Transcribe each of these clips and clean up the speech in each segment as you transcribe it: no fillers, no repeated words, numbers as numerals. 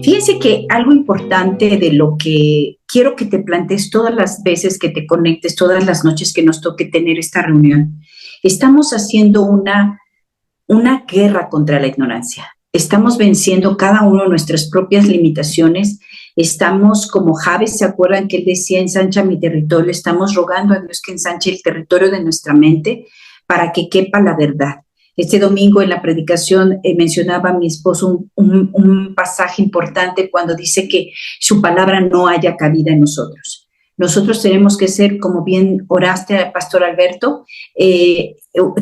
Fíjense que algo importante de lo que quiero que te plantees todas las veces que te conectes, todas las noches que nos toque tener esta reunión, estamos haciendo una guerra contra la ignorancia. Estamos venciendo cada uno nuestras propias limitaciones. Estamos, como Javes, ¿se acuerdan que él decía, ensancha mi territorio? Estamos rogando a Dios que ensanche el territorio de nuestra mente para que quepa la verdad. Este domingo en la predicación mencionaba a mi esposo un pasaje importante cuando dice que su palabra no haya cabida en nosotros. Nosotros tenemos que ser, como bien oraste, Pastor Alberto,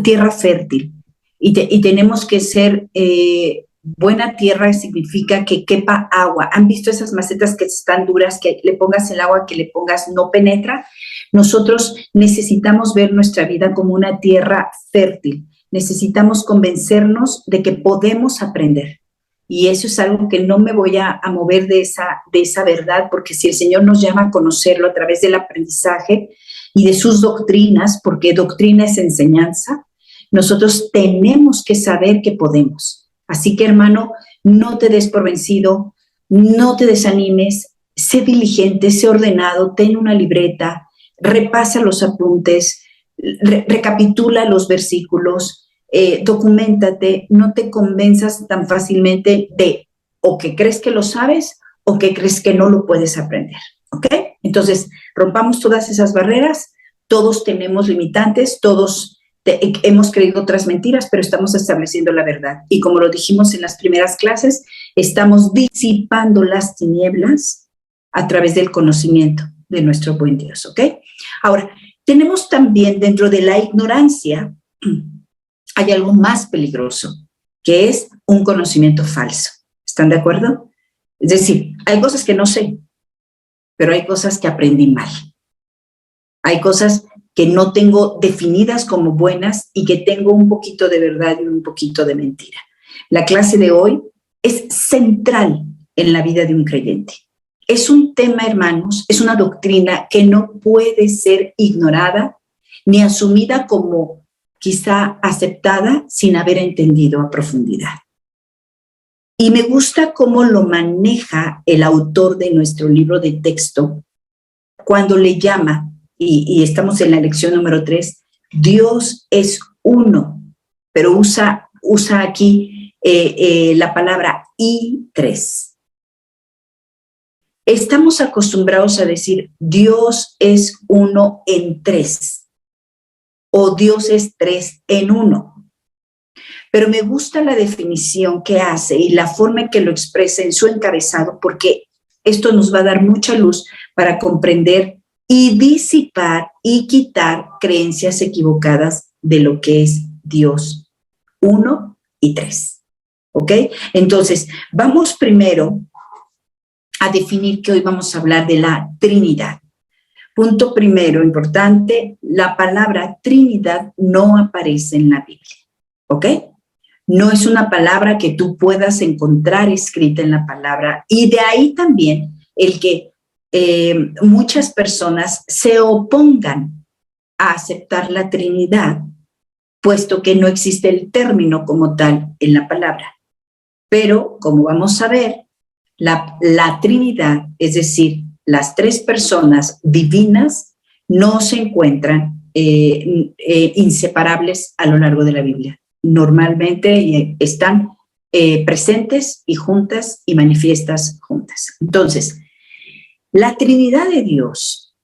tierra fértil. Y tenemos que ser buena tierra, significa que quepa agua. ¿Han visto esas macetas que están duras, que le pongas el agua, que le pongas no penetra? Nosotros necesitamos ver nuestra vida como una tierra fértil. Necesitamos convencernos de que podemos aprender. Y eso es algo que no me voy a mover de esa verdad, porque si el Señor nos llama a conocerlo a través del aprendizaje y de sus doctrinas, porque doctrina es enseñanza, nosotros tenemos que saber que podemos. Así que, hermano, no te des por vencido, no te desanimes, sé diligente, sé ordenado, ten una libreta, repasa los apuntes, recapitula los versículos, documéntate, no te convenzas tan fácilmente de o que crees que lo sabes o que crees que no lo puedes aprender, ¿ok? Entonces, rompamos todas esas barreras, todos tenemos limitantes, todos hemos creído otras mentiras, pero estamos estableciendo la verdad. Y como lo dijimos en las primeras clases, estamos disipando las tinieblas a través del conocimiento de nuestro buen Dios, ¿ok? Ahora, tenemos también dentro de la ignorancia, hay algo más peligroso, que es un conocimiento falso. ¿Están de acuerdo? Es decir, hay cosas que no sé, pero hay cosas que aprendí mal. Hay cosas que no tengo definidas como buenas y que tengo un poquito de verdad y un poquito de mentira. La clase de hoy es central en la vida de un creyente. Es un tema, hermanos, es una doctrina que no puede ser ignorada ni asumida como quizá aceptada sin haber entendido a profundidad. Y me gusta cómo lo maneja el autor de nuestro libro de texto cuando le llama, y estamos en la lección número 3, Dios es uno, pero usa aquí la palabra y tres. Estamos acostumbrados a decir Dios es uno en tres o Dios es tres en uno. Pero me gusta la definición que hace y la forma en que lo expresa en su encabezado, porque esto nos va a dar mucha luz para comprender y disipar y quitar creencias equivocadas de lo que es Dios 1 y 3. ¿Ok? Entonces, vamos primero a definir que hoy vamos a hablar de la Trinidad. Punto primero, importante, la palabra Trinidad no aparece en la Biblia. ¿Ok? No es una palabra que tú puedas encontrar escrita en la palabra, y de ahí también el que muchas personas se opongan a aceptar la Trinidad, puesto que no existe el término como tal en la palabra. Pero, como vamos a ver, la Trinidad, es decir, las tres personas divinas, no se encuentran inseparables a lo largo de la Biblia. Normalmente están presentes y juntas y manifiestas juntas. Entonces, la Trinidad de Dios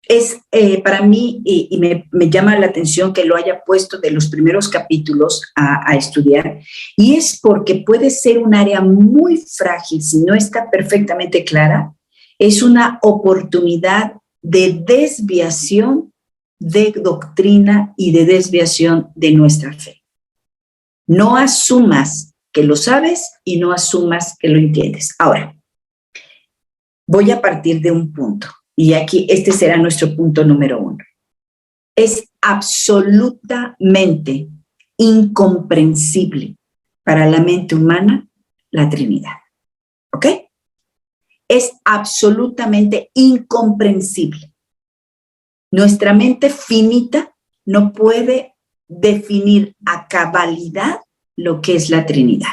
es para mí, y me llama la atención que lo haya puesto de los primeros capítulos a estudiar, y es porque puede ser un área muy frágil si no está perfectamente clara. Es una oportunidad de desviación de doctrina y de desviación de nuestra fe. No asumas que lo sabes y no asumas que lo entiendes. Ahora, voy a partir de un punto, y aquí este será nuestro punto número 1. Es absolutamente incomprensible para la mente humana la Trinidad. ¿Ok? Es absolutamente incomprensible. Nuestra mente finita no puede definir a cabalidad lo que es la Trinidad.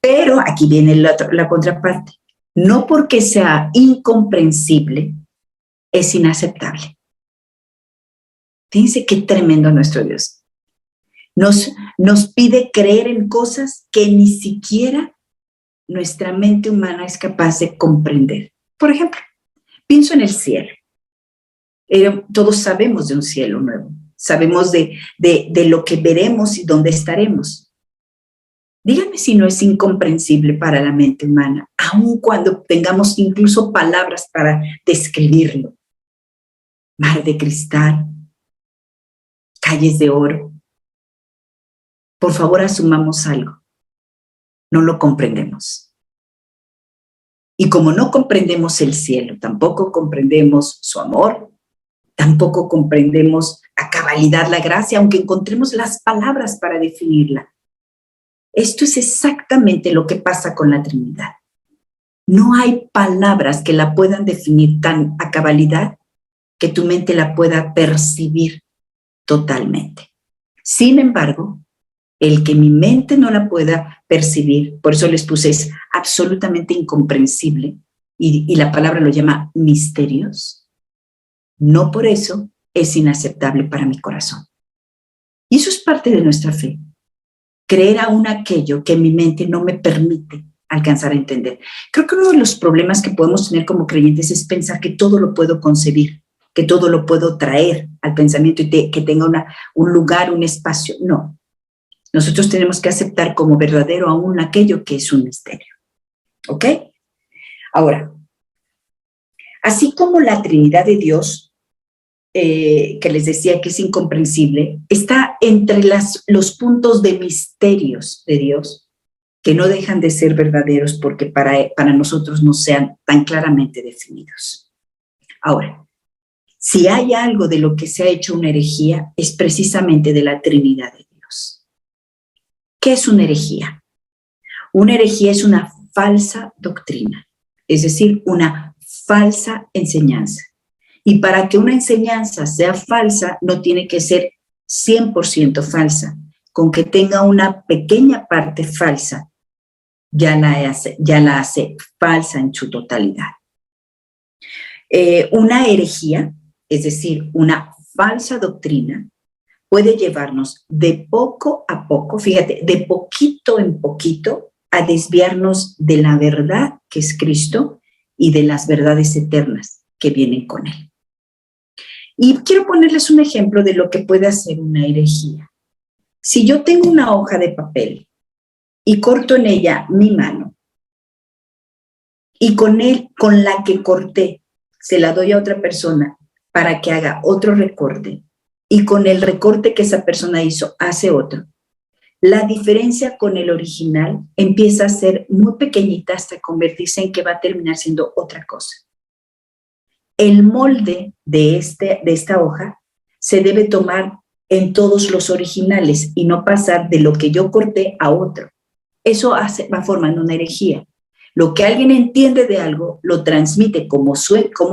Pero aquí viene la contraparte. No porque sea incomprensible, es inaceptable. Fíjense qué tremendo nuestro Dios. Nos pide creer en cosas que ni siquiera nuestra mente humana es capaz de comprender. Por ejemplo, pienso en el cielo. Todos sabemos de un cielo nuevo. Sabemos de lo que veremos y dónde estaremos. Díganme si no es incomprensible para la mente humana, aun cuando tengamos incluso palabras para describirlo. Mar de cristal, calles de oro. Por favor, asumamos algo. No lo comprendemos. Y como no comprendemos el cielo, tampoco comprendemos su amor, tampoco comprendemos a cabalidad la gracia, aunque encontremos las palabras para definirla. Esto es exactamente lo que pasa con la Trinidad. No hay palabras que la puedan definir tan a cabalidad que tu mente la pueda percibir totalmente. Sin embargo, el que mi mente no la pueda percibir, por eso les puse, es absolutamente incomprensible, y la palabra lo llama misterios, no por eso es inaceptable para mi corazón. Y eso es parte de nuestra fe. Creer aún aquello que mi mente no me permite alcanzar a entender. Creo que uno de los problemas que podemos tener como creyentes es pensar que todo lo puedo concebir, que todo lo puedo traer al pensamiento y que tenga un lugar, un espacio. No. Nosotros tenemos que aceptar como verdadero aún aquello que es un misterio. ¿Ok? Ahora, así como la Trinidad de Dios, que les decía que es incomprensible, está entre los puntos de misterios de Dios que no dejan de ser verdaderos porque para nosotros no sean tan claramente definidos. Ahora, si hay algo de lo que se ha hecho una herejía, es precisamente de la Trinidad de Dios. ¿Qué es una herejía? Una herejía es una falsa doctrina, es decir, una falsa enseñanza. Y para que una enseñanza sea falsa, no tiene que ser 100% falsa. Con que tenga una pequeña parte falsa, ya la hace falsa en su totalidad. Una herejía, es decir, una falsa doctrina, puede llevarnos de poco a poco, fíjate, de poquito en poquito, a desviarnos de la verdad que es Cristo y de las verdades eternas que vienen con Él. Y quiero ponerles un ejemplo de lo que puede hacer una herejía. Si yo tengo una hoja de papel y corto en ella mi mano y con la que corté se la doy a otra persona para que haga otro recorte y con el recorte que esa persona hizo hace otro, la diferencia con el original empieza a ser muy pequeñita hasta convertirse en que va a terminar siendo otra cosa. El molde de esta hoja se debe tomar en todos los originales y no pasar de lo que yo corté a otro. Eso va formando una herejía. Lo que alguien entiende de algo, lo transmite como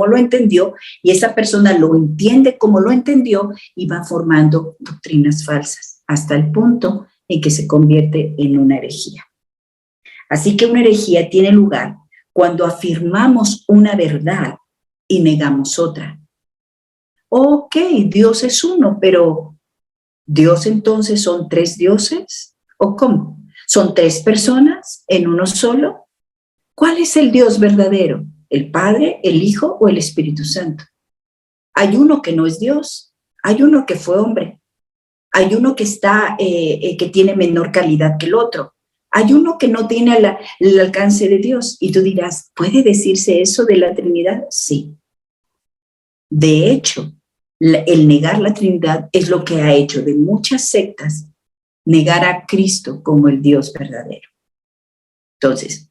lo entendió y esa persona lo entiende como lo entendió y va formando doctrinas falsas hasta el punto en que se convierte en una herejía. Así que una herejía tiene lugar cuando afirmamos una verdad y negamos otra. Ok, Dios es uno, pero ¿Dios entonces son 3 dioses? ¿O cómo? ¿Son 3 personas en uno solo? ¿Cuál es el Dios verdadero? ¿El Padre, el Hijo o el Espíritu Santo? Hay uno que no es Dios, hay uno que fue hombre, hay uno que que tiene menor calidad que el otro, hay uno que no tiene el alcance de Dios. Y tú dirás, ¿puede decirse eso de la Trinidad? Sí. De hecho, el negar la Trinidad es lo que ha hecho de muchas sectas negar a Cristo como el Dios verdadero. Entonces,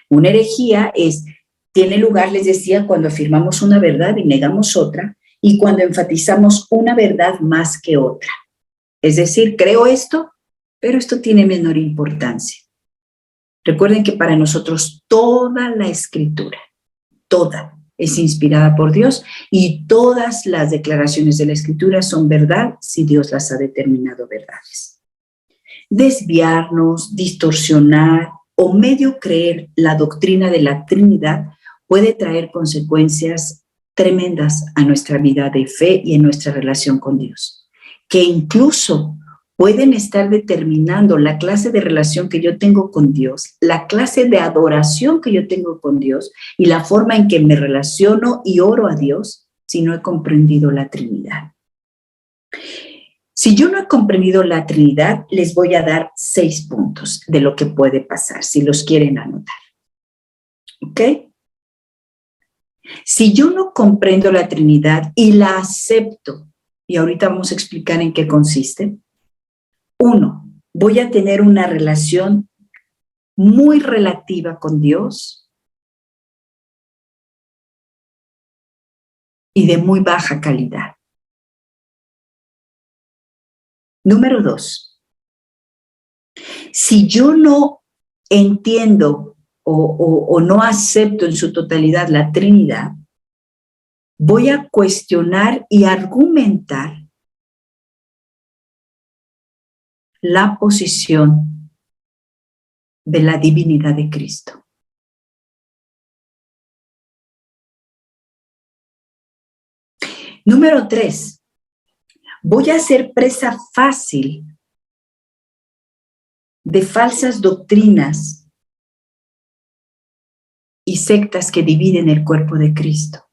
una herejía tiene lugar, les decía, cuando afirmamos una verdad y negamos otra, y cuando enfatizamos una verdad más que otra. Es decir, creo esto, pero esto tiene menor importancia. Recuerden que para nosotros toda la Escritura, toda, es inspirada por Dios y todas las declaraciones de la Escritura son verdad si Dios las ha determinado verdades. Desviarnos, distorsionar o medio creer la doctrina de la Trinidad puede traer consecuencias tremendas a nuestra vida de fe y en nuestra relación con Dios, que incluso pueden estar determinando la clase de relación que yo tengo con Dios, la clase de adoración que yo tengo con Dios y la forma en que me relaciono y oro a Dios si no he comprendido la Trinidad. Si yo no he comprendido la Trinidad, les voy a dar 6 puntos de lo que puede pasar, si los quieren anotar. ¿Ok? Si yo no comprendo la Trinidad y la acepto, y ahorita vamos a explicar en qué consiste. 1, voy a tener una relación muy relativa con Dios y de muy baja calidad. Número 2, si yo no entiendo o no acepto en su totalidad la Trinidad, voy a cuestionar y argumentar la posición de la divinidad de Cristo. Número 3, voy a ser presa fácil de falsas doctrinas y sectas que dividen el cuerpo de Cristo.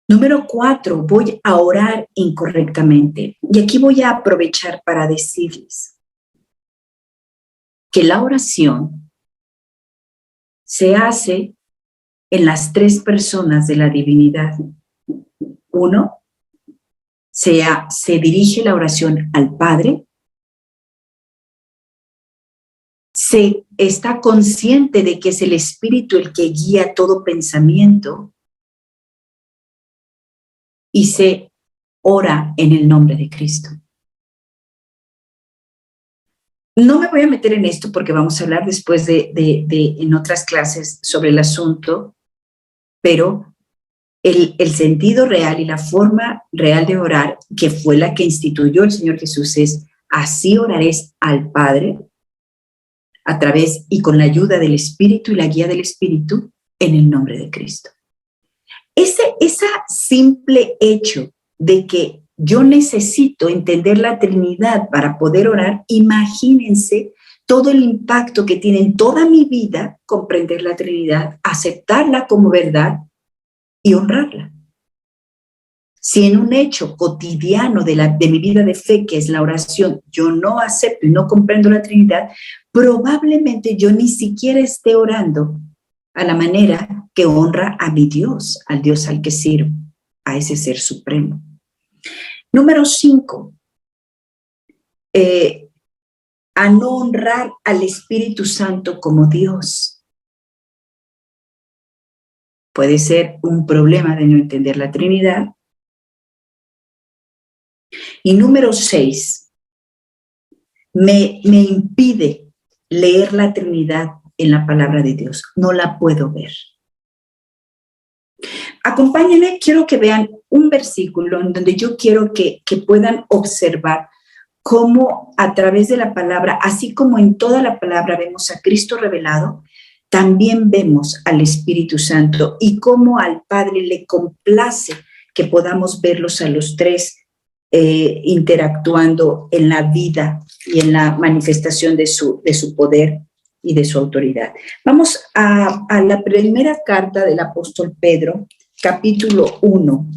Número 4, voy a orar incorrectamente. Y aquí voy a aprovechar para decirles que la oración se hace en las 3 personas de la divinidad. 1, se dirige la oración al Padre, se está consciente de que es el Espíritu el que guía todo pensamiento y se ora en el nombre de Cristo. No me voy a meter en esto porque vamos a hablar después en otras clases sobre el asunto, pero el sentido real y la forma real de orar, que fue la que instituyó el Señor Jesús, es: así oraréis al Padre a través y con la ayuda del Espíritu y la guía del Espíritu en el nombre de Cristo. Ese simple hecho de que yo necesito entender la Trinidad para poder orar, imagínense todo el impacto que tiene en toda mi vida comprender la Trinidad, aceptarla como verdad y honrarla. Si en un hecho cotidiano de mi vida de fe, que es la oración, yo no acepto y no comprendo la Trinidad, probablemente yo ni siquiera esté orando a la manera que honra a mi Dios, al Dios al que sirvo, a ese ser supremo. Número 5, a no honrar al Espíritu Santo como Dios. Puede ser un problema de no entender la Trinidad. Y número 6, me impide leer la Trinidad en la palabra de Dios. No la puedo ver. Acompáñenme, quiero que vean un versículo en donde yo quiero que puedan observar cómo a través de la palabra, así como en toda la palabra vemos a Cristo revelado, también vemos al Espíritu Santo y cómo al Padre le complace que podamos verlos a los 3 interactuando en la vida y en la manifestación de su poder y de su autoridad. Vamos a la primera carta del apóstol Pedro, capítulo 1,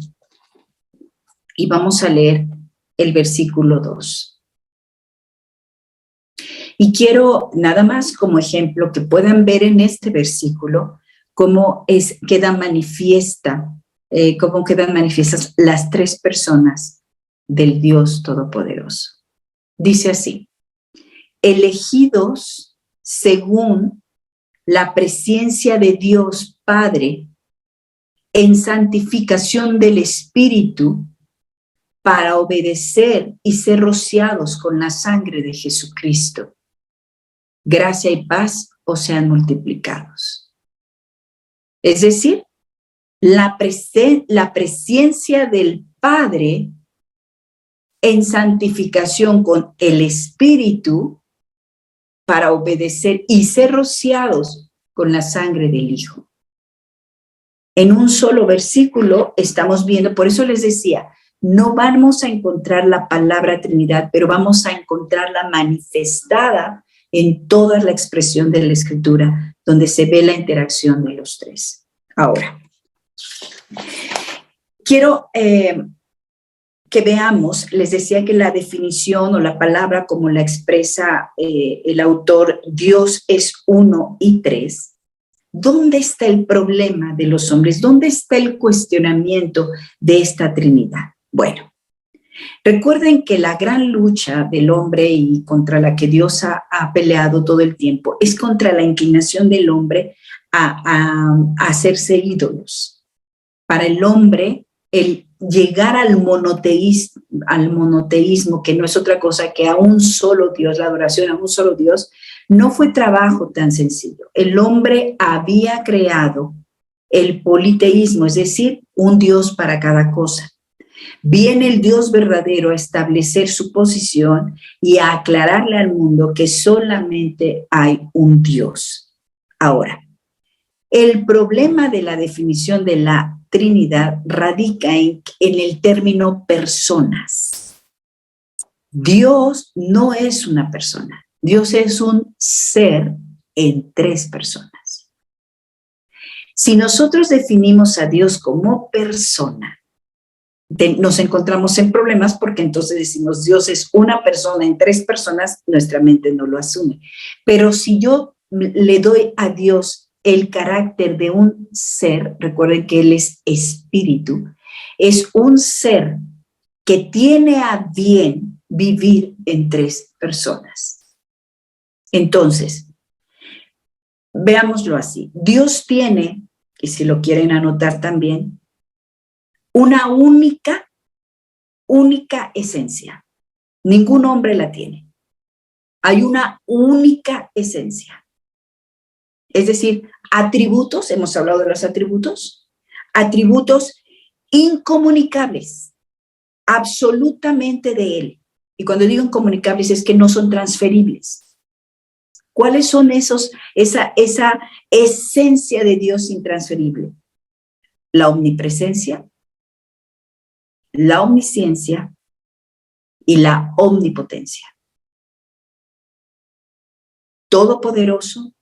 y vamos a leer el versículo 2. Y quiero nada más como ejemplo que puedan ver en este versículo cómo quedan manifiestas las 3 personas del Dios Todopoderoso. Dice así: elegidos según la presencia de Dios Padre en santificación del Espíritu, para obedecer y ser rociados con la sangre de Jesucristo. Gracia y paz os sean multiplicados. Es decir, la presencia del Padre en santificación con el Espíritu para obedecer y ser rociados con la sangre del Hijo. En un solo versículo estamos viendo, por eso les decía, no vamos a encontrar la palabra Trinidad, pero vamos a encontrarla manifestada en toda la expresión de la Escritura, donde se ve la interacción de los tres. Ahora, quiero que veamos, les decía que la definición o la palabra como la expresa el autor, Dios es uno y tres. ¿Dónde está el problema de los hombres? ¿Dónde está el cuestionamiento de esta Trinidad? Bueno, recuerden que la gran lucha del hombre y contra la que Dios ha peleado todo el tiempo es contra la inclinación del hombre a hacerse ídolos. Para el hombre, el llegar al monoteísmo, que no es otra cosa que a un solo Dios, la adoración a un solo Dios, no fue trabajo tan sencillo. El hombre había creado el politeísmo, es decir, un Dios para cada cosa. Viene el Dios verdadero a establecer su posición y a aclararle al mundo que solamente hay un Dios. Ahora, el problema de la definición de la Trinidad radica en el término personas. Dios no es una persona. Dios es un ser en tres personas. Si nosotros definimos a Dios como persona, nos encontramos en problemas porque entonces decimos Dios es una persona en tres personas, nuestra mente no lo asume. Pero si yo le doy a Dios el carácter de un ser, recuerden que Él es espíritu, es un ser que tiene a bien vivir en tres personas. Entonces, veámoslo así. Dios tiene, y si lo quieren anotar también, una única esencia. Ningún hombre la tiene. Hay una única esencia. Es decir, atributos, hemos hablado de los atributos incomunicables, absolutamente de Él. Y cuando digo incomunicables es que no son transferibles. ¿Cuáles son esa esencia de Dios intransferible? La omnipresencia, la omnisciencia y la omnipotencia. Todopoderoso,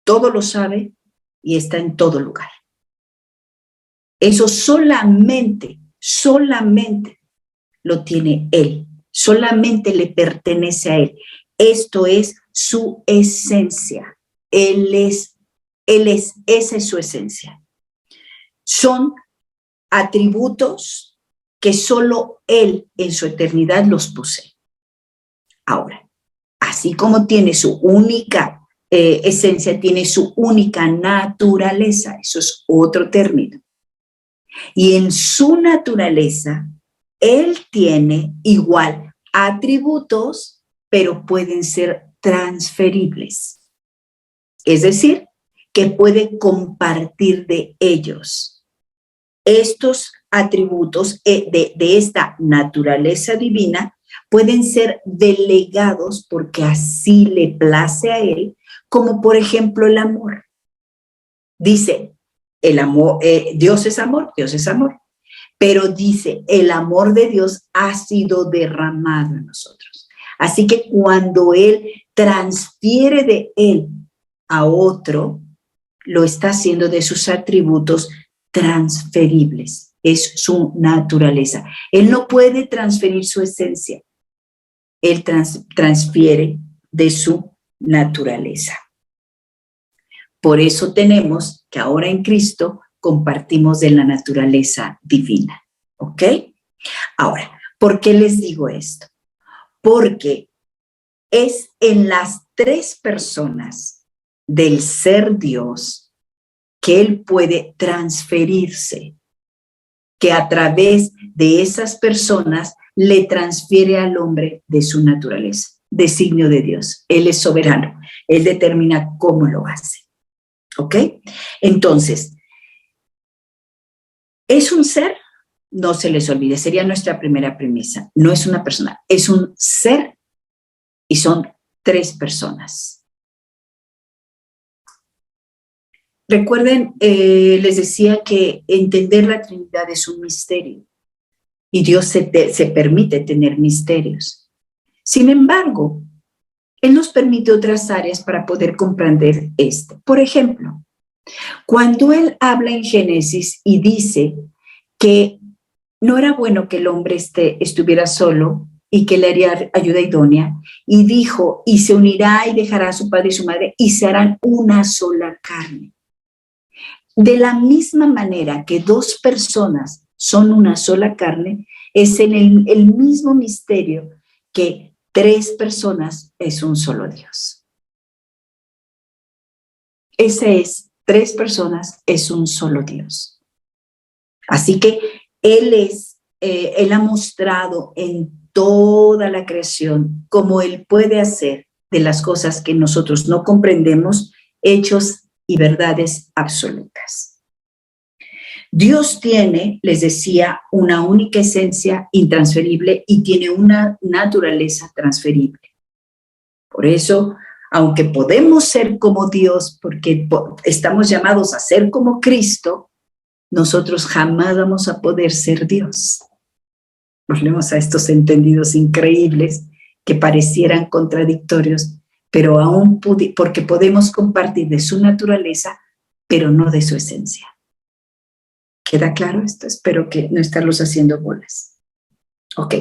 todo lo sabe y está en todo lugar. Eso solamente lo tiene Él, solamente le pertenece a Él. Esto es su esencia. Esa es su esencia. Son atributos que solo Él en su eternidad los posee. Ahora, así como tiene su única esencia, tiene su única naturaleza, eso es otro término. Y en su naturaleza, Él tiene igual atributos, pero pueden ser transferibles. Es decir, que puede compartir de ellos. Estos atributos de esta naturaleza divina pueden ser delegados porque así le place a Él, como por ejemplo el amor. Dice, el amor, Dios es amor, pero dice, el amor de Dios ha sido derramado en nosotros. Así que cuando Él transfiere de Él a otro, lo está haciendo de sus atributos transferibles. Es su naturaleza. Él no puede transferir su esencia. Él transfiere de su naturaleza. Por eso tenemos que ahora en Cristo compartimos de la naturaleza divina. ¿Ok? Ahora, ¿por qué les digo esto? Porque es en las tres personas del ser Dios que Él puede transferirse, que a través de esas personas le transfiere al hombre de su naturaleza, designio de Dios. Él es soberano, Él determina cómo lo hace. ¿Ok? Entonces, ¿es un ser? no se les olvide, sería nuestra primera premisa. No es una persona, es un ser y son 3 personas. Recuerden, les decía que entender la Trinidad es un misterio y Dios se permite tener misterios. Sin embargo, Él nos permite otras áreas para poder comprender este. Por ejemplo, cuando Él habla en Génesis y dice que no era bueno que el hombre estuviera solo y que le haría ayuda idónea, y dijo, y se unirá y dejará a su padre y su madre y se harán una sola carne. De la misma manera que 2 personas son una sola carne, es en el mismo misterio que 3 personas es un solo Dios. Ese es, 3 personas es un solo Dios. Así que Él ha mostrado en toda la creación cómo Él puede hacer de las cosas que nosotros no comprendemos hechos y verdades absolutas. Dios tiene, les decía, una única esencia intransferible y tiene una naturaleza transferible. Por eso, aunque podemos ser como Dios, porque estamos llamados a ser como Cristo, nosotros jamás vamos a poder ser Dios. Volvemos a estos entendidos increíbles que parecieran contradictorios, pero aún porque podemos compartir de su naturaleza, pero no de su esencia. ¿Queda claro esto? Espero que no estarlos haciendo bolas. Ok.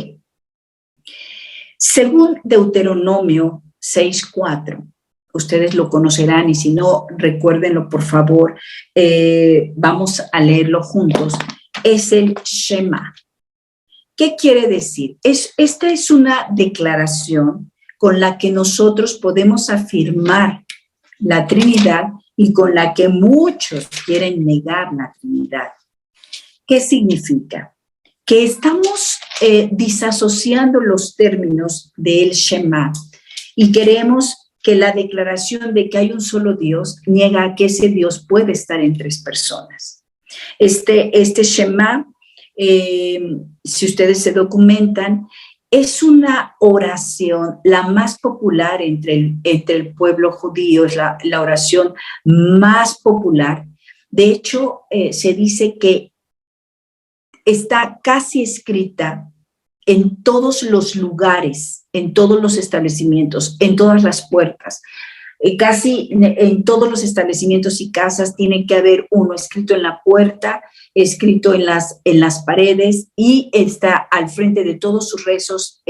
Según Deuteronomio 6:4, ustedes lo conocerán y si no, recuérdenlo por favor, vamos a leerlo juntos, es el Shema. ¿Qué quiere decir? Esta es una declaración con la que nosotros podemos afirmar la Trinidad y con la que muchos quieren negar la Trinidad. ¿Qué significa? Que estamos disasociando los términos del Shema y queremos que la declaración de que hay un solo Dios niega que ese Dios puede estar en 3 personas. Este Shema, si ustedes se documentan, es una oración la más popular entre el pueblo judío, es la oración más popular. De hecho, se dice que está casi escrita en todos los lugares, en todos los establecimientos, en todas las puertas. Casi en todos los establecimientos y casas tiene que haber uno escrito en la puerta, escrito en las paredes y está al frente de todos sus rezos.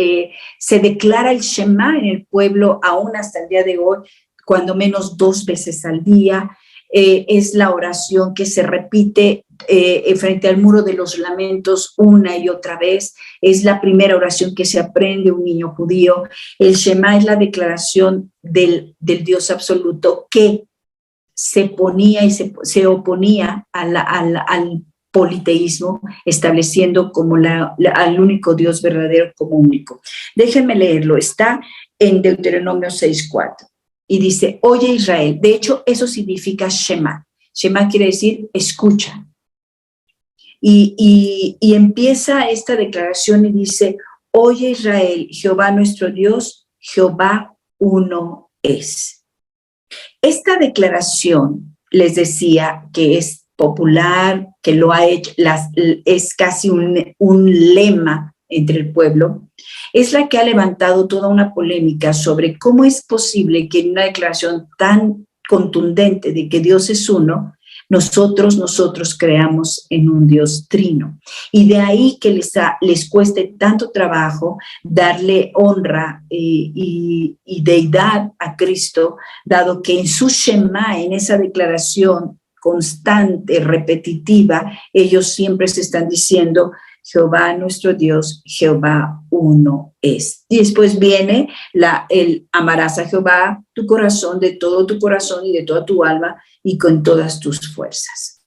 Se declara el Shema en el pueblo aún hasta el día de hoy, cuando menos 2 veces al día. Es la oración que se repite frente al muro de los lamentos una y otra vez. Es la primera oración que se aprende un niño judío. El Shema es la declaración del Dios absoluto que se ponía y se oponía al politeísmo, estableciendo como al único Dios verdadero como único. Déjenme leerlo, está en Deuteronomio 6:4 y dice, oye Israel, de hecho eso significa Shema. Shema quiere decir escucha. Y empieza esta declaración y dice, oye Israel, Jehová nuestro Dios, Jehová uno es. Esta declaración, les decía, que es popular, que lo ha hecho, es casi un lema entre el pueblo, es la que ha levantado toda una polémica sobre cómo es posible que en una declaración tan contundente de que Dios es uno, nosotros creamos en un Dios trino. Y de ahí que les cueste tanto trabajo darle honra y deidad a Cristo, dado que en su Shema, en esa declaración constante, repetitiva, ellos siempre se están diciendo, Jehová nuestro Dios, Jehová uno es. Y después viene el amarás a Jehová tu corazón, de todo tu corazón y de toda tu alma y con todas tus fuerzas.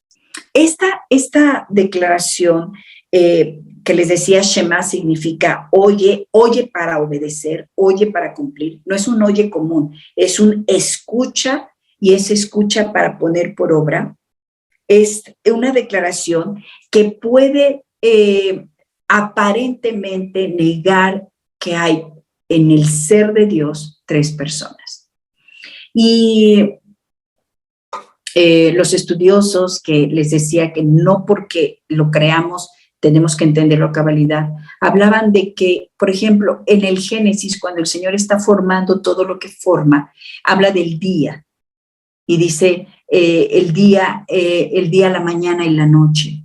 Esta declaración que les decía Shema significa oye para obedecer, oye para cumplir. No es un oye común, es un escucha y es escucha para poner por obra. Es una declaración que puede aparentemente negar que hay en el ser de Dios tres personas. Y los estudiosos que les decía que no porque lo creamos tenemos que entenderlo a cabalidad, hablaban de que, por ejemplo, en el Génesis, cuando el Señor está formando todo lo que forma, habla del día y dice el día, la mañana y la noche.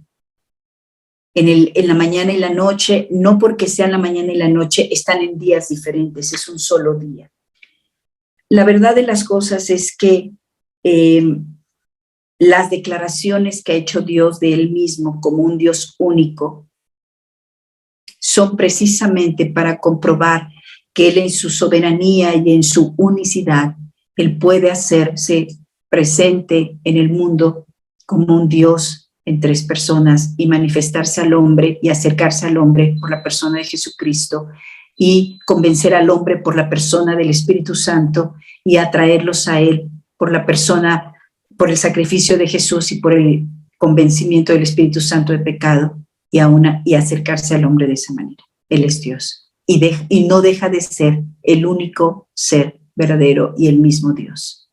En la mañana y la noche, no porque sean la mañana y la noche, están en días diferentes, es un solo día. La verdad de las cosas es que las declaraciones que ha hecho Dios de Él mismo como un Dios único son precisamente para comprobar que Él en su soberanía y en su unicidad, Él puede hacerse presente en el mundo como un Dios en tres personas y manifestarse al hombre y acercarse al hombre por la persona de Jesucristo y convencer al hombre por la persona del Espíritu Santo y atraerlos a Él por la persona, por el sacrificio de Jesús y por el convencimiento del Espíritu Santo de pecado y acercarse al hombre de esa manera. Él es Dios y no deja de ser el único ser verdadero y el mismo Dios.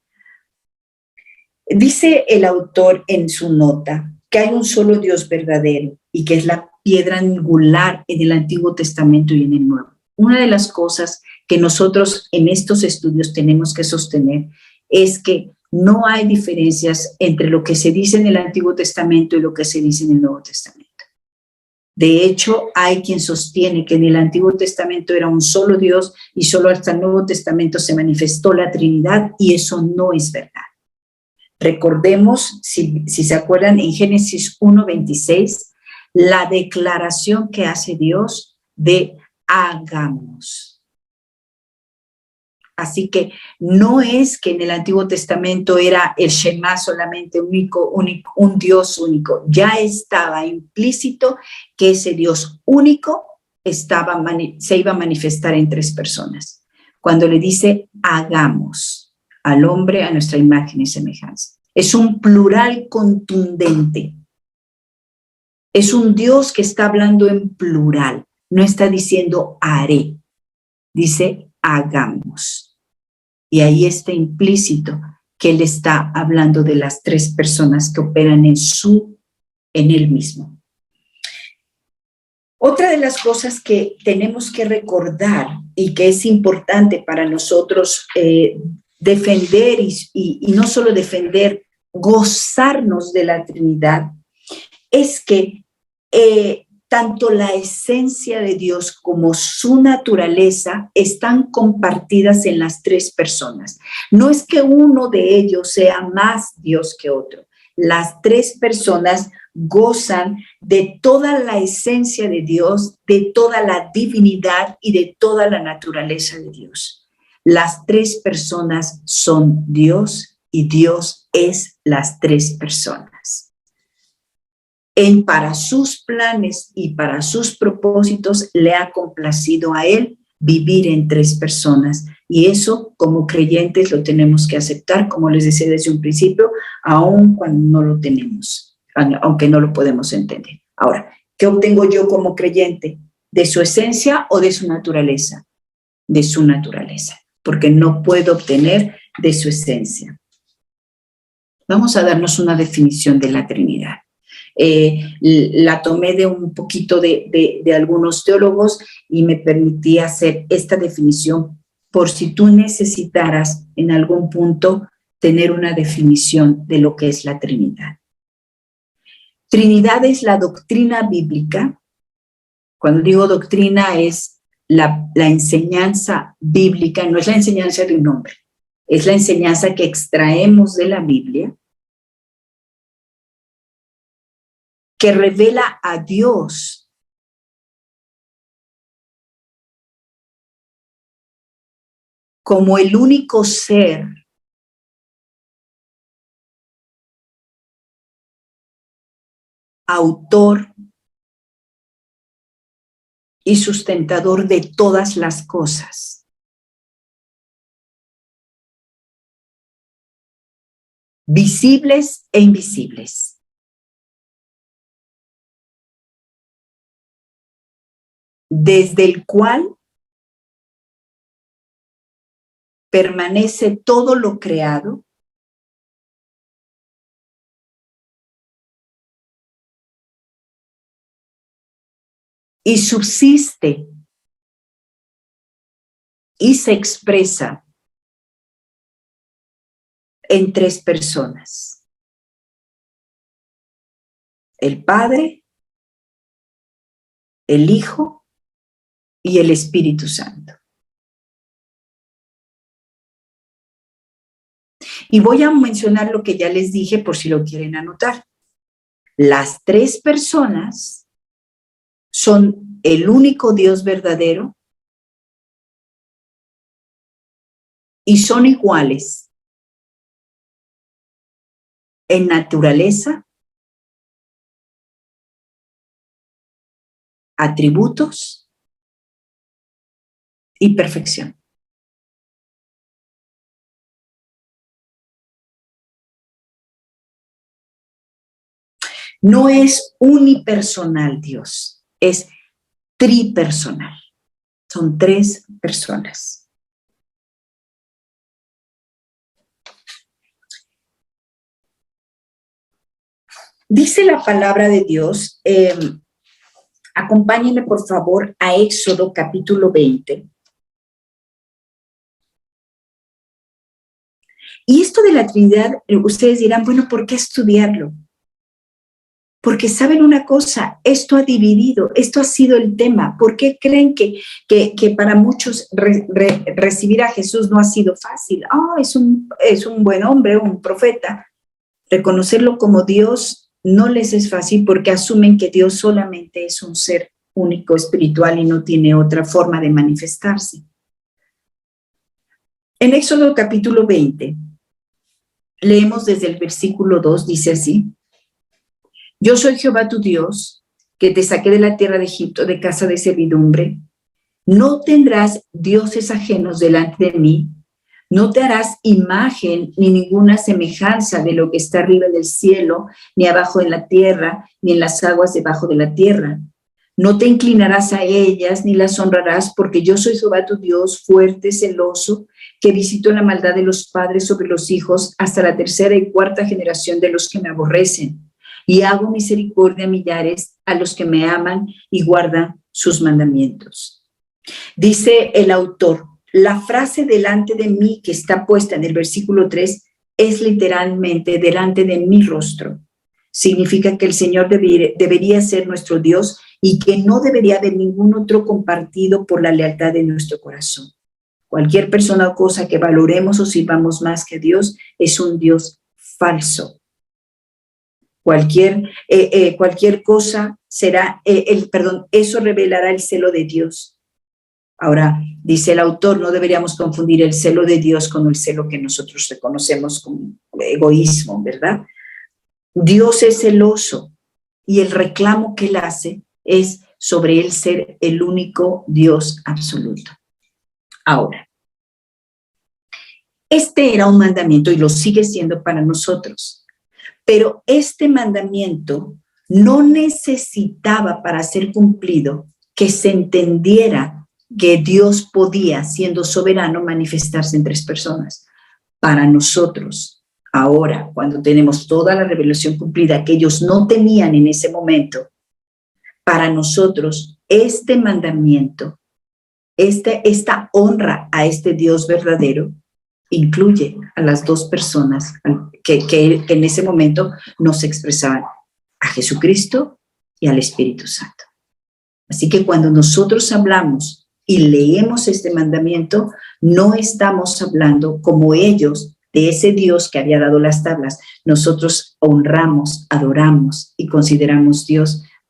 Dice el autor en su nota que hay un solo Dios verdadero y que es la piedra angular en el Antiguo Testamento y en el Nuevo. Una de las cosas que nosotros en estos estudios tenemos que sostener es que no hay diferencias entre lo que se dice en el Antiguo Testamento y lo que se dice en el Nuevo Testamento. De hecho, hay quien sostiene que en el Antiguo Testamento era un solo Dios y solo hasta el Nuevo Testamento se manifestó la Trinidad, y eso no es verdad. Recordemos, si se acuerdan, en Génesis 1:26, la declaración que hace Dios de hagamos. Así que no es que en el Antiguo Testamento era el Shema solamente único, un Dios único. Ya estaba implícito que ese Dios único se iba a manifestar en tres personas. Cuando le dice hagamos al hombre a nuestra imagen y semejanza. Es un plural contundente. Es un Dios que está hablando en plural. No está diciendo haré. Dice hagamos. Y ahí está implícito que Él está hablando de las tres personas que operan en Él mismo. Otra de las cosas que tenemos que recordar y que es importante para nosotros defender y no solo defender, gozarnos de la Trinidad, es que tanto la esencia de Dios como su naturaleza están compartidas en las tres personas. No es que uno de ellos sea más Dios que otro. Las tres personas gozan de toda la esencia de Dios, de toda la divinidad y de toda la naturaleza de Dios. Las tres personas son Dios y Dios es las tres personas. Para sus planes y para sus propósitos le ha complacido a Él vivir en tres personas, y eso como creyentes lo tenemos que aceptar, como les decía desde un principio, aun cuando no lo tenemos, aunque no lo podemos entender. Ahora, ¿qué obtengo yo como creyente? ¿De su esencia o de su naturaleza? De su naturaleza, porque no puedo obtener de su esencia. Vamos a darnos una definición de la Trinidad. La tomé de un poquito de algunos teólogos y me permití hacer esta definición por si tú necesitaras en algún punto tener una definición de lo que es la Trinidad. Trinidad es la doctrina bíblica. Cuando digo doctrina es la enseñanza bíblica, no es la enseñanza de un hombre, es la enseñanza que extraemos de la Biblia, que revela a Dios como el único ser autor y sustentador de todas las cosas, visibles e invisibles. desde el cual permanece todo lo creado, y subsiste y se expresa en tres personas: el Padre, el Hijo y el Espíritu Santo. Y voy a mencionar lo que ya les dije por si lo quieren anotar. Las tres personas son el único Dios verdadero y son iguales en naturaleza, atributos y perfección. No es unipersonal Dios, es tripersonal. Son tres personas. Dice la palabra de Dios, acompáñenme por favor a Éxodo capítulo 20. Y esto de la Trinidad, ustedes dirán, bueno, ¿por qué estudiarlo? Porque saben una cosa, esto ha dividido, esto ha sido el tema. ¿Por qué creen que para muchos recibir a Jesús no ha sido fácil? Es un buen hombre, un profeta. Reconocerlo como Dios no les es fácil porque asumen que Dios solamente es un ser único, espiritual y no tiene otra forma de manifestarse. En Éxodo capítulo 20, leemos desde el versículo 2, dice así: Yo soy Jehová tu Dios, que te saqué de la tierra de Egipto, de casa de servidumbre. No tendrás dioses ajenos delante de mí, no te harás imagen ni ninguna semejanza de lo que está arriba del cielo, ni abajo en la tierra, ni en las aguas debajo de la tierra. No te inclinarás a ellas, ni las honrarás, porque yo soy Jehová tu Dios, fuerte, celoso, que visito la maldad de los padres sobre los hijos hasta la tercera y cuarta generación de los que me aborrecen. Y hago misericordia a millares a los que me aman y guardan sus mandamientos. Dice el autor, la frase delante de mí que está puesta en el versículo 3 es literalmente delante de mi rostro. Significa que el Señor debería ser nuestro Dios y que no debería haber ningún otro compartido por la lealtad de nuestro corazón. Cualquier persona o cosa que valoremos o sirvamos más que a Dios es un Dios falso. Cualquier cosa será, eso revelará el celo de Dios. Ahora, dice el autor, no deberíamos confundir el celo de Dios con el celo que nosotros reconocemos como egoísmo, ¿verdad? Dios es celoso y el reclamo que él hace es sobre él ser el único Dios absoluto. Ahora, este era un mandamiento y lo sigue siendo para nosotros, pero este mandamiento no necesitaba para ser cumplido que se entendiera que Dios podía, siendo soberano, manifestarse en tres personas. Para nosotros, ahora, cuando tenemos toda la revelación cumplida que ellos no tenían en ese momento, para nosotros este mandamiento, esta honra a este Dios verdadero, incluye a las dos personas que en ese momento nos expresaban, a Jesucristo y al Espíritu Santo. Así que cuando nosotros hablamos y leemos este mandamiento, no estamos hablando como ellos de ese Dios que había dado las tablas. Nosotros honramos, adoramos y consideramos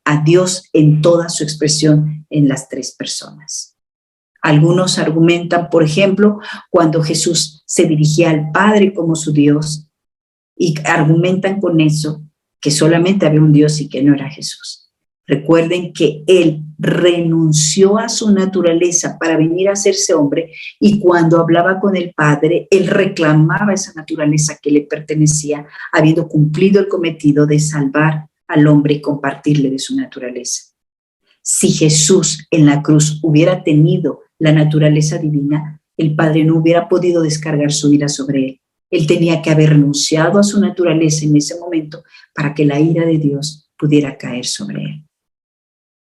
a Dios en toda su expresión en las tres personas. Algunos argumentan, por ejemplo, cuando Jesús se dirigía al Padre como su Dios, y argumentan con eso que solamente había un Dios y que no era Jesús. Recuerden que Él renunció a su naturaleza para venir a hacerse hombre, y cuando hablaba con el Padre, Él reclamaba esa naturaleza que le pertenecía, habiendo cumplido el cometido de salvar al hombre y compartirle de su naturaleza. si Jesús en la cruz hubiera tenido la naturaleza divina, el Padre no hubiera podido descargar su ira sobre él. Él tenía que haber renunciado a su naturaleza en ese momento para que la ira de Dios pudiera caer sobre él.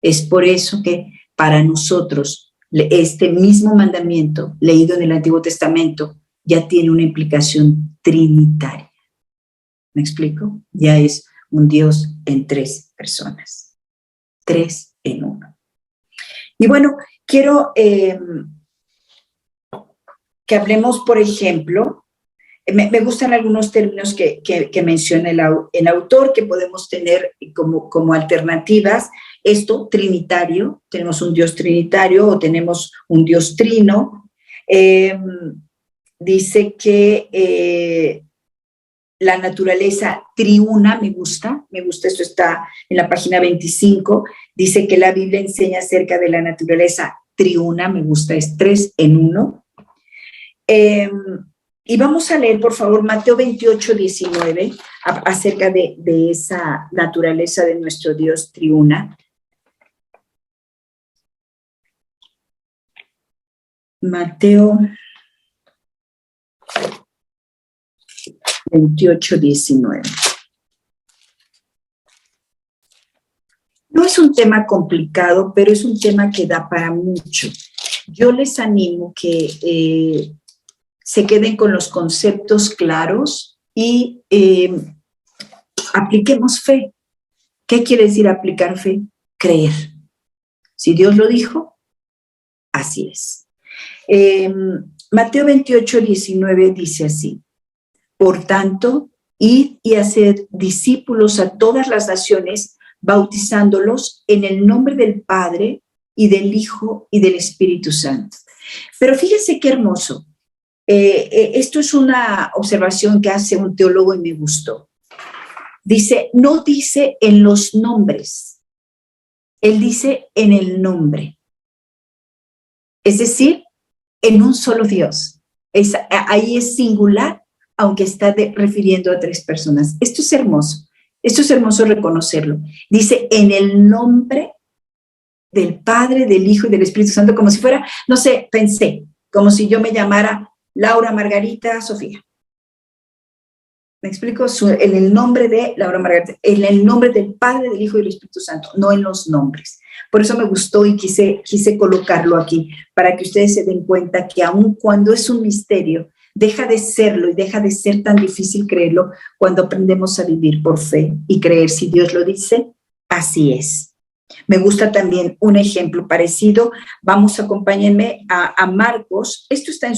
Es por eso que para nosotros este mismo mandamiento leído en el Antiguo Testamento ya tiene una implicación trinitaria. ¿Me explico? Ya es un Dios en 3 personas, 3 en 1. Y bueno, quiero que hablemos, por ejemplo, me gustan algunos términos que menciona el autor, que podemos tener como alternativas. Esto, trinitario, tenemos un Dios trinitario o tenemos un Dios trino. Dice que la naturaleza triuna, me gusta, esto está en la página 25, dice que la Biblia enseña acerca de la naturaleza triuna, me gusta, es 3 en 1. Y vamos a leer, por favor, Mateo 28, 19, acerca de esa naturaleza de nuestro Dios triuna. Mateo 28, 19. No es un tema complicado, pero es un tema que da para mucho. Yo les animo que se queden con los conceptos claros y apliquemos fe. ¿Qué quiere decir aplicar fe? Creer. Si Dios lo dijo, así es. Mateo 28, 19 dice así: por tanto, id y haced discípulos a todas las naciones, bautizándolos en el nombre del Padre y del Hijo y del Espíritu Santo. Pero fíjense qué hermoso. Esto es una observación que hace un teólogo y me gustó. Dice, no dice en los nombres, él dice en el nombre. Es decir, en un solo Dios. Ahí es singular, aunque está refiriendo a 3 personas. Esto es hermoso reconocerlo. Dice en el nombre del Padre, del Hijo y del Espíritu Santo, como si fuera, no sé, pensé, como si yo me llamara Laura Margarita Sofía. ¿Me explico? En el nombre de Laura Margarita, en el nombre del Padre, del Hijo y del Espíritu Santo, no en los nombres. Por eso me gustó y quise colocarlo aquí, para que ustedes se den cuenta que aun cuando es un misterio, deja de serlo y deja de ser tan difícil creerlo cuando aprendemos a vivir por fe y creer. Si Dios lo dice, así es. Me gusta también un ejemplo parecido. Vamos, acompáñenme a Marcos. Esto está en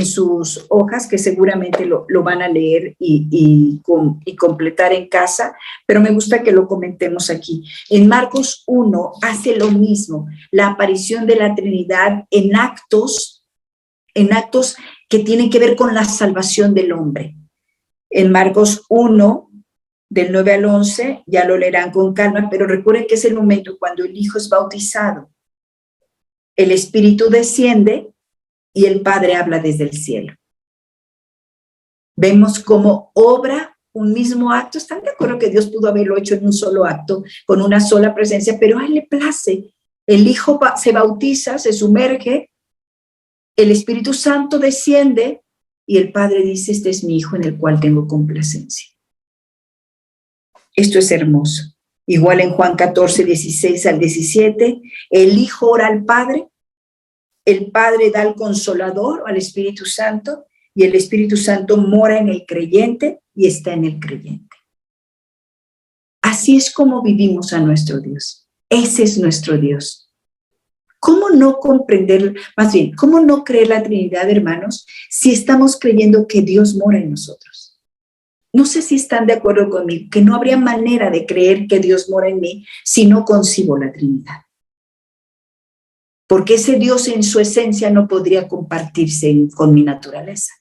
sus hojas, que seguramente lo van a leer y completar en casa, pero me gusta que lo comentemos aquí. En Marcos 1 hace lo mismo, la aparición de la Trinidad en actos que tienen que ver con la salvación del hombre. En Marcos 1, del 9 al 11, ya lo leerán con calma, pero recuerden que es el momento cuando el Hijo es bautizado. El Espíritu desciende y el Padre habla desde el cielo. Vemos cómo obra un mismo acto. ¿Están de acuerdo que Dios pudo haberlo hecho en un solo acto, con una sola presencia? Pero a él le place. El Hijo se bautiza, se sumerge, el Espíritu Santo desciende y el Padre dice, este es mi Hijo en el cual tengo complacencia. Esto es hermoso. Igual en Juan 14, 16 al 17, el Hijo ora al Padre, el Padre da al Consolador, al Espíritu Santo, y el Espíritu Santo mora en el creyente y está en el creyente. Así es como vivimos a nuestro Dios. Ese es nuestro Dios. ¿Cómo no comprender, más bien, cómo no creer la Trinidad, hermanos, si estamos creyendo que Dios mora en nosotros? No sé si están de acuerdo conmigo, que no habría manera de creer que Dios mora en mí si no concibo la Trinidad. Porque ese Dios en su esencia no podría compartirse con mi naturaleza.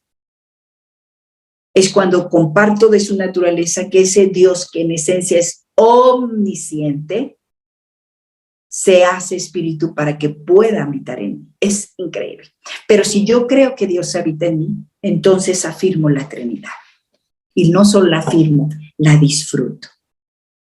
Es cuando comparto de su naturaleza que ese Dios que en esencia es omnisciente, se hace espíritu para que pueda habitar en mí. Es increíble. Pero si yo creo que Dios habita en mí, entonces afirmo la Trinidad. Y no solo la afirmo, la disfruto.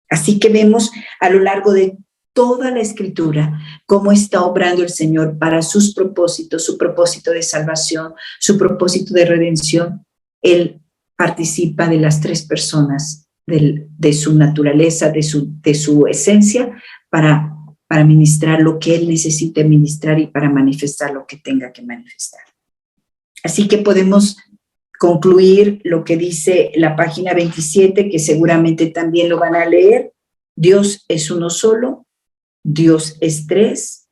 Así que vemos a lo largo de toda la Escritura, cómo está obrando el Señor para sus propósitos, su propósito de salvación, su propósito de redención. Él participa de las tres personas de su naturaleza, de su esencia, para ministrar lo que Él necesite ministrar y para manifestar lo que tenga que manifestar. Así que podemos concluir lo que dice la página 27, que seguramente también lo van a leer. Dios es uno solo, Dios es tres.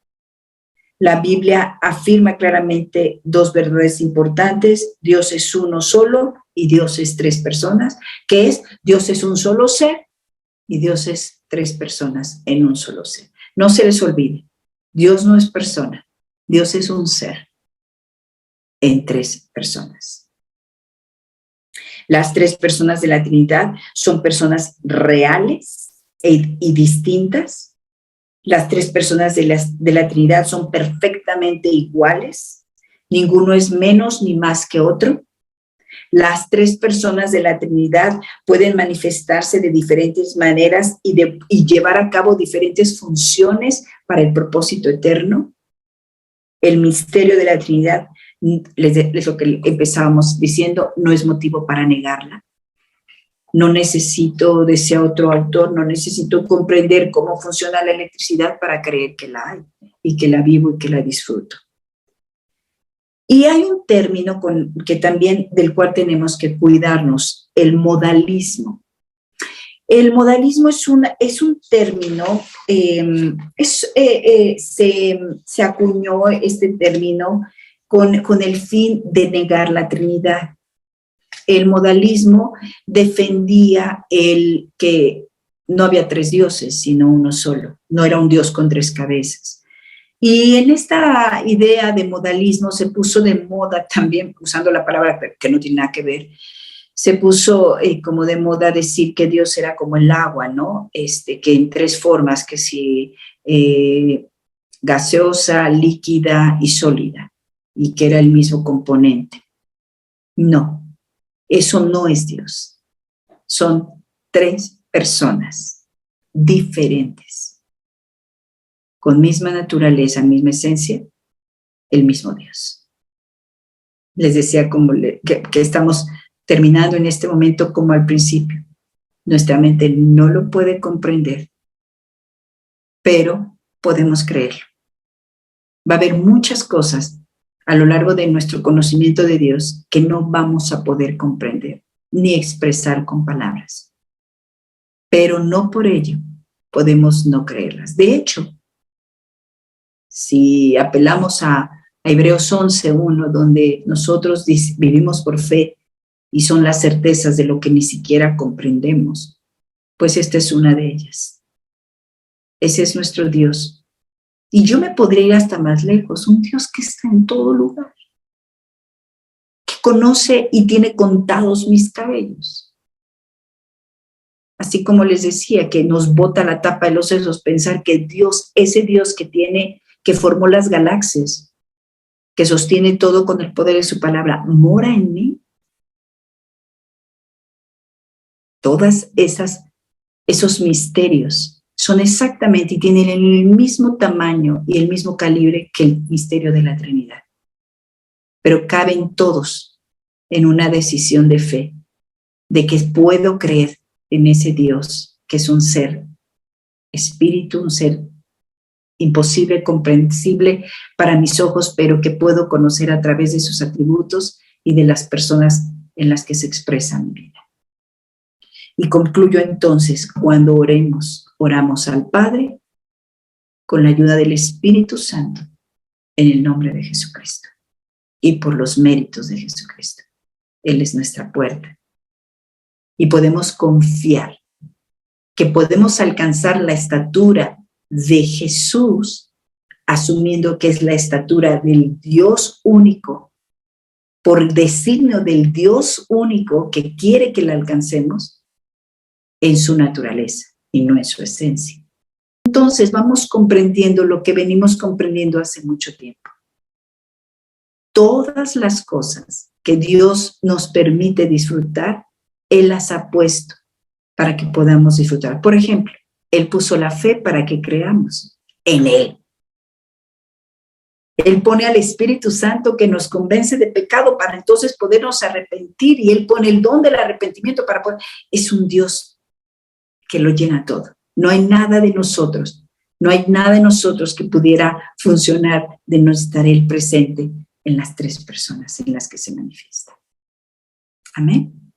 La Biblia afirma claramente dos verdades importantes: Dios es uno solo y Dios es tres personas, que es Dios es un solo ser y Dios es tres personas en un solo ser. No se les olvide, Dios no es persona, Dios es un ser en tres personas. Las tres personas de la Trinidad son personas reales y distintas. Las tres personas de la Trinidad son perfectamente iguales. Ninguno es menos ni más que otro. Las tres personas de la Trinidad pueden manifestarse de diferentes maneras y llevar a cabo diferentes funciones para el propósito eterno. El misterio de la Trinidad, es lo que empezábamos diciendo, no es motivo para negarla. No necesito, decía otro autor, no necesito comprender cómo funciona la electricidad para creer que la hay y que la vivo y que la disfruto. Y hay un término del cual tenemos que cuidarnos, el modalismo. El modalismo es un término, se acuñó este término con el fin de negar la Trinidad. El modalismo defendía que no había tres dioses, sino uno solo. No era un Dios con tres cabezas. Y en esta idea de modalismo se puso de moda también, usando la palabra que no tiene nada que ver, se puso como de moda decir que Dios era como el agua, ¿no? Que en tres formas, que si gaseosa, líquida y sólida, y que era el mismo componente. No, eso no es Dios. Son tres personas diferentes, con misma naturaleza, misma esencia, el mismo Dios. Les decía que estamos terminando en este momento como al principio. Nuestra mente no lo puede comprender, pero podemos creerlo. Va a haber muchas cosas a lo largo de nuestro conocimiento de Dios que no vamos a poder comprender ni expresar con palabras. Pero no por ello podemos no creerlas. De hecho, si apelamos a Hebreos 11:1, donde nosotros vivimos por fe y son las certezas de lo que ni siquiera comprendemos, pues esta es una de ellas. Ese es nuestro Dios. Y yo me podría ir hasta más lejos, un Dios que está en todo lugar, que conoce y tiene contados mis cabellos. Así como les decía, que nos bota la tapa de los sesos pensar que Dios, ese Dios que formó las galaxias, que sostiene todo con el poder de su palabra, mora en mí. Todas esos misterios son exactamente y tienen el mismo tamaño y el mismo calibre que el misterio de la Trinidad. Pero caben todos en una decisión de fe, de que puedo creer en ese Dios, que es un ser espíritu, un ser imposible, comprensible para mis ojos, pero que puedo conocer a través de sus atributos y de las personas en las que se expresa mi vida. Y concluyo entonces, cuando oramos al Padre con la ayuda del Espíritu Santo, en el nombre de Jesucristo y por los méritos de Jesucristo. Él es nuestra puerta. Y podemos confiar que podemos alcanzar la estatura de Jesús, asumiendo que es la estatura del Dios único, por designio del Dios único que quiere que la alcancemos en su naturaleza y no en su esencia. Entonces vamos comprendiendo lo que venimos comprendiendo hace mucho tiempo. Todas las cosas que Dios nos permite disfrutar, Él las ha puesto para que podamos disfrutar. Por ejemplo, Él puso la fe para que creamos en Él. Él pone al Espíritu Santo que nos convence de pecado para entonces podernos arrepentir, y Él pone el don del arrepentimiento para poder. Es un Dios que lo llena todo. No hay nada de nosotros, no hay nada de nosotros que pudiera funcionar de no estar Él presente en las tres personas en las que se manifiesta. Amén.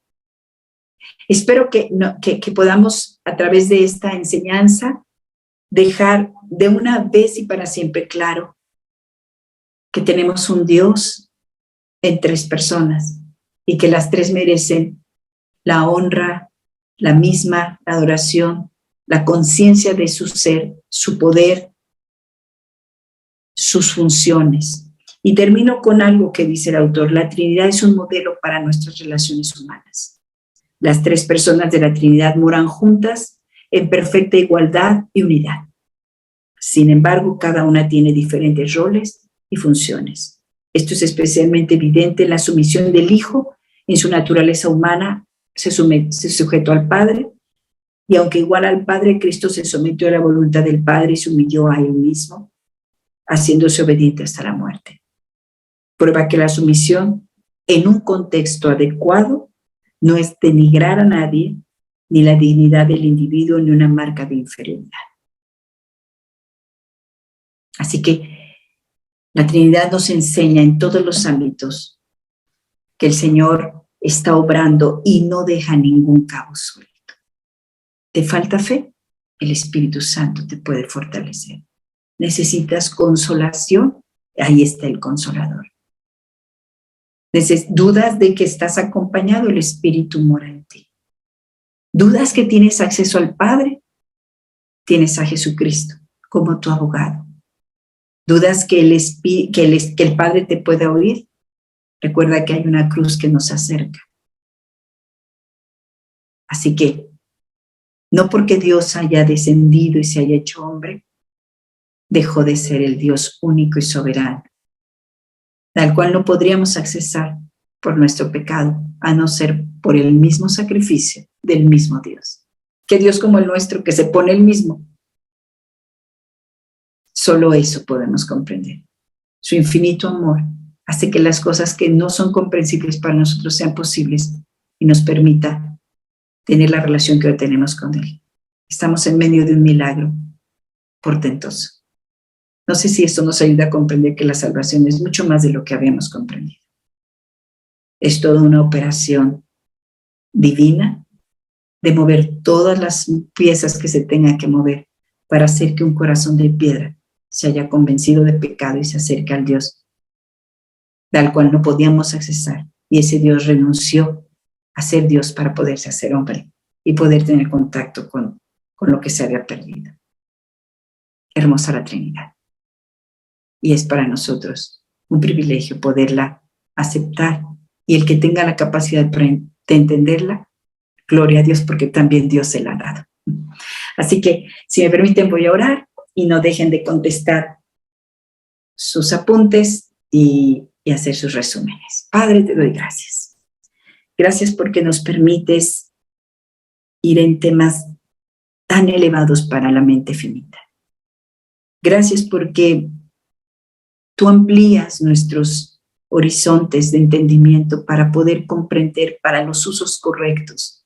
Espero que podamos, a través de esta enseñanza, dejar de una vez y para siempre claro que tenemos un Dios en tres personas y que las tres merecen la honra, la misma adoración, la conciencia de su ser, su poder, sus funciones. Y termino con algo que dice el autor: la Trinidad es un modelo para nuestras relaciones humanas. Las tres personas de la Trinidad moran juntas en perfecta igualdad y unidad. Sin embargo, cada una tiene diferentes roles y funciones. Esto es especialmente evidente en la sumisión del Hijo. En su naturaleza humana se sujetó al Padre, y aunque igual al Padre, Cristo se sometió a la voluntad del Padre y se humilló a Él mismo, haciéndose obediente hasta la muerte. Prueba que la sumisión en un contexto adecuado no es denigrar a nadie, ni la dignidad del individuo, ni una marca de inferioridad. Así que la Trinidad nos enseña en todos los ámbitos que el Señor está obrando y no deja ningún cabo suelto. ¿Te falta fe? El Espíritu Santo te puede fortalecer. ¿Necesitas consolación? Ahí está el Consolador. ¿Dudas de que estás acompañado? El Espíritu mora en ti. ¿Dudas que tienes acceso al Padre? Tienes a Jesucristo como tu abogado. ¿Dudas que el Padre te pueda oír? Recuerda que hay una cruz que nos acerca. Así que, no porque Dios haya descendido y se haya hecho hombre, dejó de ser el Dios único y soberano, al cual no podríamos accesar por nuestro pecado, a no ser por el mismo sacrificio del mismo Dios. ¿Qué Dios como el nuestro, que se pone el mismo? Solo eso podemos comprender. Su infinito amor hace que las cosas que no son comprensibles para nosotros sean posibles y nos permita tener la relación que hoy tenemos con Él. Estamos en medio de un milagro portentoso. No sé si esto nos ayuda a comprender que la salvación es mucho más de lo que habíamos comprendido. Es toda una operación divina de mover todas las piezas que se tengan que mover para hacer que un corazón de piedra se haya convencido de pecado y se acerque al Dios al cual no podíamos accesar. Y ese Dios renunció a ser Dios para poderse hacer hombre y poder tener contacto con lo que se había perdido. Hermosa la Trinidad. Y es para nosotros un privilegio poderla aceptar. Y el que tenga la capacidad de entenderla, gloria a Dios, porque también Dios se la ha dado. Así que, si me permiten, voy a orar y no dejen de contestar sus apuntes y hacer sus resúmenes. Padre, te doy gracias. Gracias porque nos permites ir en temas tan elevados para la mente finita. Gracias porque tú amplías nuestros horizontes de entendimiento para poder comprender para los usos correctos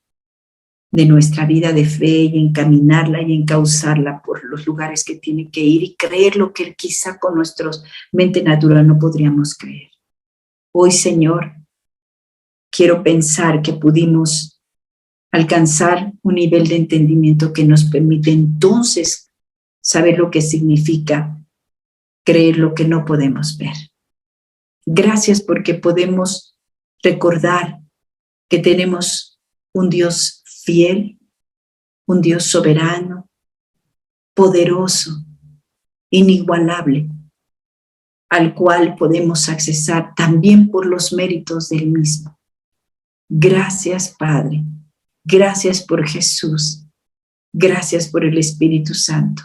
de nuestra vida de fe y encaminarla y encauzarla por los lugares que tiene que ir y creer lo que quizá con nuestra mente natural no podríamos creer. Hoy, Señor, quiero pensar que pudimos alcanzar un nivel de entendimiento que nos permite entonces saber lo que significa creer lo que no podemos ver. Gracias porque podemos recordar que tenemos un Dios fiel, un Dios soberano, poderoso, inigualable, al cual podemos accesar también por los méritos del mismo. Gracias, Padre. Gracias por Jesús. Gracias por el Espíritu Santo.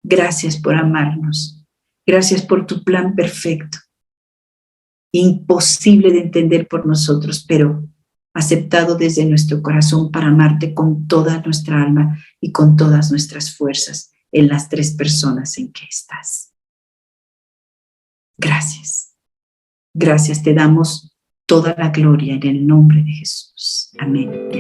Gracias por amarnos. Gracias por tu plan perfecto. Imposible de entender por nosotros, pero aceptado desde nuestro corazón para amarte con toda nuestra alma y con todas nuestras fuerzas en las 3 personas en que estás. Gracias. Gracias, te damos toda la gloria en el nombre de Jesús. Amén.